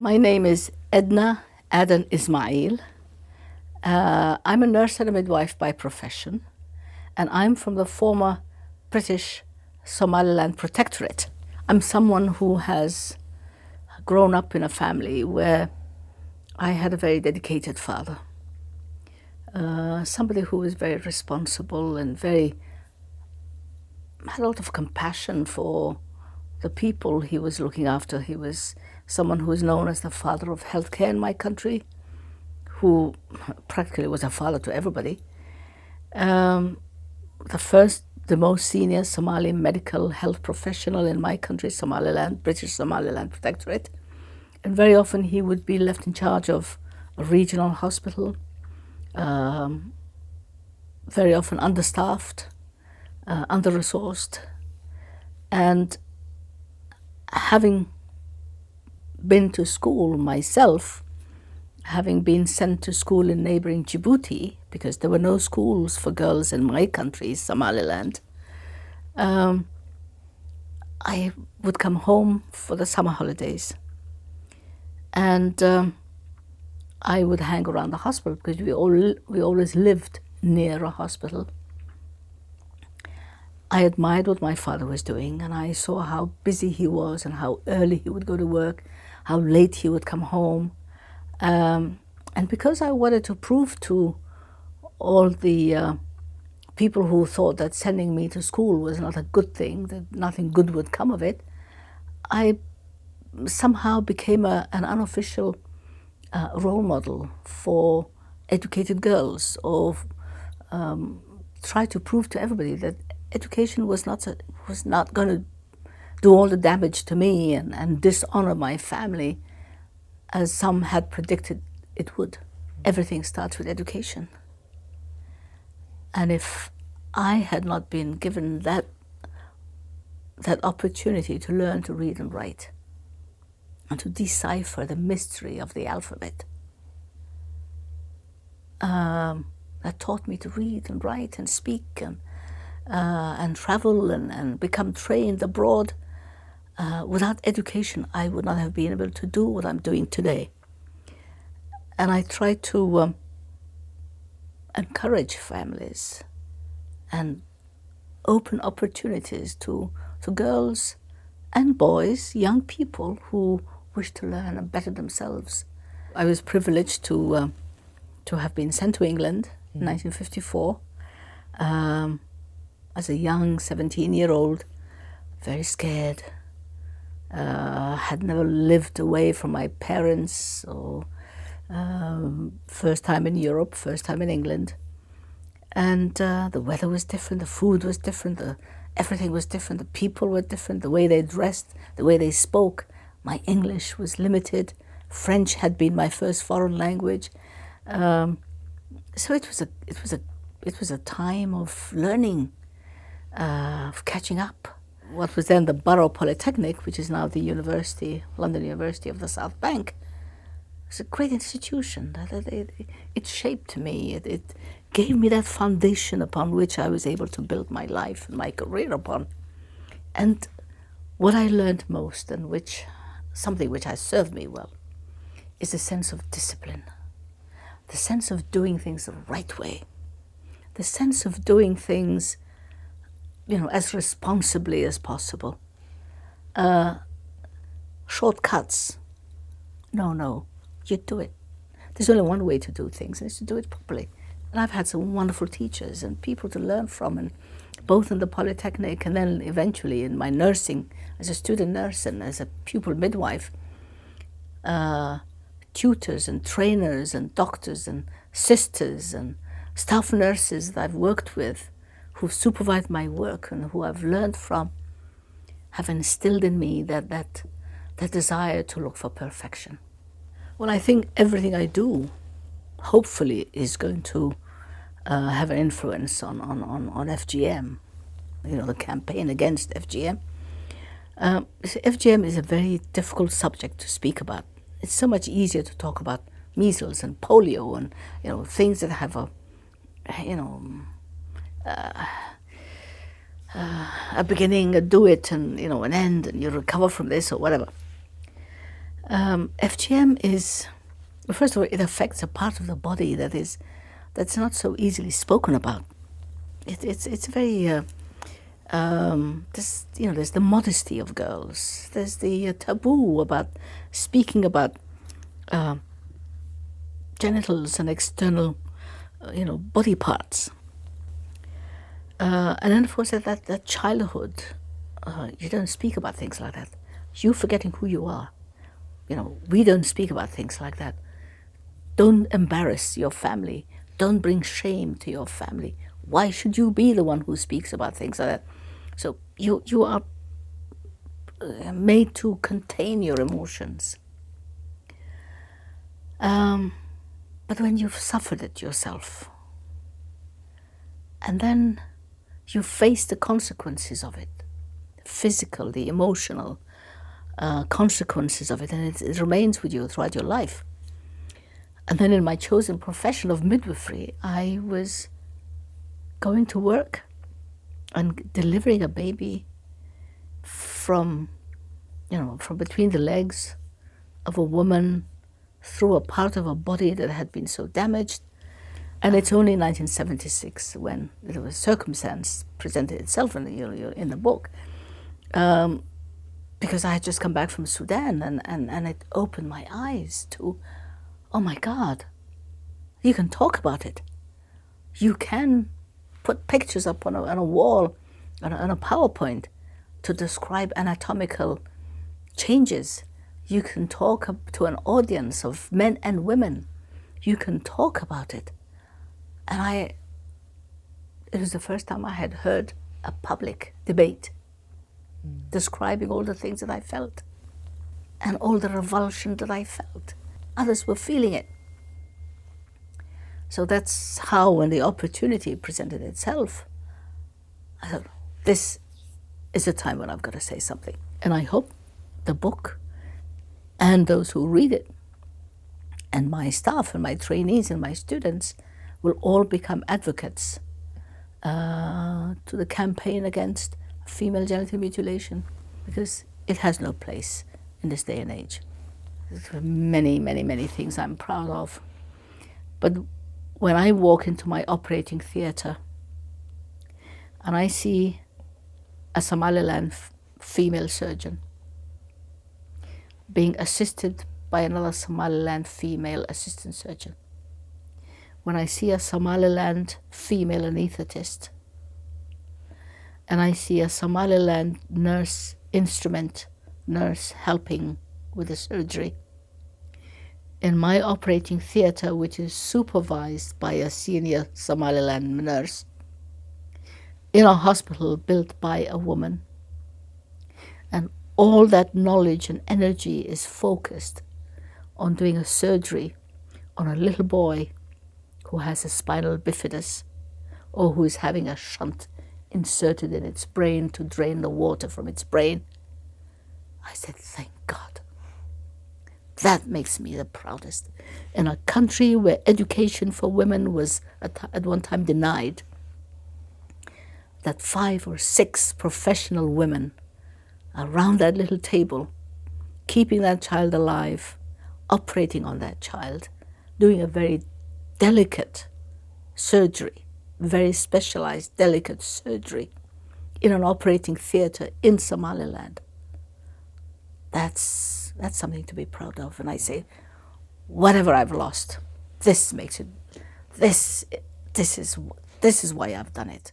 My name is Edna Aden Ismail. I'm a nurse and a midwife by profession, and I'm from the former British Somaliland Protectorate. I'm someone who has grown up in a family where I had a very dedicated father, somebody who was very responsible and had a lot of compassion for the people he was looking after. He was someone who is known as the father of healthcare in my country, who practically was a father to everybody. The most senior Somali medical health professional in my country, Somaliland, British Somaliland Protectorate. And very often he would be left in charge of a regional hospital, very often understaffed, under-resourced. And having been to school myself, having been sent to school in neighboring Djibouti, because there were no schools for girls in my country, Somaliland, I would come home for the summer holidays. And I would hang around the hospital because we always lived near a hospital. I admired what my father was doing, and I saw how busy he was and how early he would go to work, how late he would come home. And because I wanted to prove to all the people who thought that sending me to school was not a good thing, that nothing good would come of it, I somehow became an unofficial role model for educated girls, or tried to prove to everybody that education was not going to do all the damage to me and dishonor my family as some had predicted it would. Everything starts with education. And if I had not been given that opportunity to learn to read and write and to decipher the mystery of the alphabet, that taught me to read and write and speak and travel and become trained abroad, without education, I would not have been able to do what I'm doing today. And I try to encourage families and open opportunities to girls and boys, young people who wish to learn and better themselves. I was privileged to have been sent to England in 1954 as a young 17-year-old, very scared, had never lived away from my parents, or first time in Europe, first time in England. And the weather was different, the food was different, everything was different, the people were different, the way they dressed, the way they spoke. My English was limited. French had been my first foreign language. So it was a time of learning, of catching up. What was then the Borough Polytechnic, which is now the University, London University of the South Bank, was a great institution. It shaped me. It gave me that foundation upon which I was able to build my life and my career upon. And what I learned most, and something which has served me well, is a sense of discipline, the sense of doing things the right way, the sense of doing things, as responsibly as possible. Shortcuts, no, you do it. There's only one way to do things, and it's to do it properly. And I've had some wonderful teachers and people to learn from, and both in the Polytechnic and then eventually in my nursing, as a student nurse and as a pupil midwife, tutors and trainers and doctors and sisters and staff nurses that I've worked with, who've supervised my work and who I've learned from, have instilled in me that desire to look for perfection. Well, I think everything I do, hopefully, is going to have an influence on FGM, the campaign against FGM. FGM is a very difficult subject to speak about. It's so much easier to talk about measles and polio and things that have a beginning, a do it, and an end, and you recover from this or whatever. FGM is, first of all, it affects a part of the body that's not so easily spoken about. It's very there's the modesty of girls. There's the taboo about speaking about genitals and external, body parts. And then, of course, that childhood, you don't speak about things like that. You forgetting who you are. We don't speak about things like that. Don't embarrass your family. Don't bring shame to your family. Why should you be the one who speaks about things like that? So you are made to contain your emotions. But when you've suffered it yourself, and then you face the consequences of it, the physical, the emotional consequences of it, and it remains with you throughout your life. And then in my chosen profession of midwifery, I was going to work and delivering a baby from between the legs of a woman through a part of a body that had been so damaged. And it's only in 1976 when the circumstance presented itself in the book, because I had just come back from Sudan, and it opened my eyes to, oh my God, you can talk about it. You can put pictures up on a wall, on a PowerPoint, to describe anatomical changes. You can talk to an audience of men and women. You can talk about it. And it was the first time I had heard a public debate describing all the things that I felt and all the revulsion that I felt. Others were feeling it. So that's how, when the opportunity presented itself, I thought, this is a time when I've got to say something. And I hope the book and those who read it, and my staff and my trainees and my students, will all become advocates to the campaign against female genital mutilation, because it has no place in this day and age. There are many, many, many things I'm proud of. But when I walk into my operating theatre and I see a Somaliland female surgeon being assisted by another Somaliland female assistant surgeon, when I see a Somaliland female anaesthetist, and I see a Somaliland instrument nurse helping with the surgery, in my operating theatre, which is supervised by a senior Somaliland nurse, in a hospital built by a woman, and all that knowledge and energy is focused on doing a surgery on a little boy who has a spinal bifidus, or who is having a shunt inserted in its brain to drain the water from its brain. I said, thank God. That makes me the proudest. In a country where education for women was at one time denied, that 5 or 6 professional women around that little table, keeping that child alive, operating on that child, doing a very delicate surgery, very specialized, delicate surgery in an operating theatre in Somaliland. That's something to be proud of. And I say, whatever I've lost, this makes it, this is why I've done it.